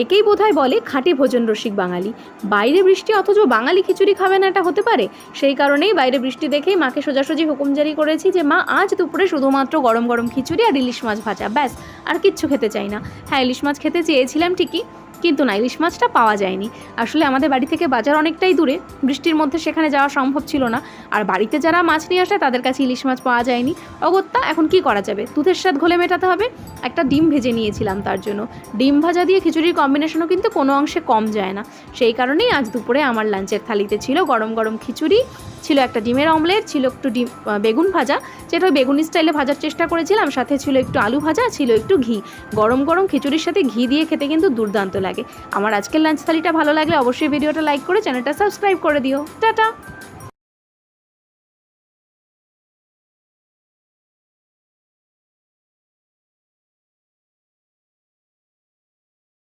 একেই বোধহয় বলে খাঁটি ভোজন রসিক বাঙালি। বাইরে বৃষ্টি অথচ বাঙালি খিচুড়ি খাবে না, এটা হতে পারে? সেই কারণেই বাইরে বৃষ্টি দেখেই মাকে সোজাসুজি হুকুম জারি করেছি যে মা আজ দুপুরে শুধুমাত্র গরম গরম খিচুড়ি আর ইলিশ মাছ ভাজা, ব্যাস, আর কিচ্ছু খেতে চাই না। হ্যাঁ, ইলিশ মাছ খেতে চেয়েছিলাম ঠিকই, কিন্তু না, ইলিশ মাছটা পাওয়া যায়নি। আসলে আমাদের বাড়ি থেকে বাজার অনেকটাই দূরে, বৃষ্টির মধ্যে সেখানে যাওয়া সম্ভব ছিল না। আর বাড়িতে যারা মাছ নিয়ে আসে তাদের কাছে ইলিশ মাছ পাওয়া যায়নি। অগত্যা এখন কি করা যাবে, দুধের স্বাদ ঘোলে মেটাতে হবে। একটা ডিম ভেজে নিয়েছিলাম তার জন্য। ডিম ভাজা দিয়ে খিচুড়ির কম্বিনেশনও কিন্তু কোনো অংশে কম যায় না। সেই কারণেই আজ দুপুরে আমার লাঞ্চের থালিতে ছিল গরম গরম খিচুড়ি, ছিল একটা ডিমের অমলেট, ছিল একটু বেগুন ভাজা, যেটা ওই বেগুনি স্টাইলে ভাজার চেষ্টা করেছিলাম, সাথে ছিল একটু আলু ভাজা, ছিল একটু ঘি। গরম গরম খিচুড়ির সাথে ঘি দিয়ে খেতে কিন্তু দুর্দান্ত লাগে। আমার আজকের লাঞ্চ থালিটা ভালো লাগলে অবশ্যই ভিডিওটা লাইক করে চ্যানেলটা সাবস্ক্রাইব করে দিও। টাটা।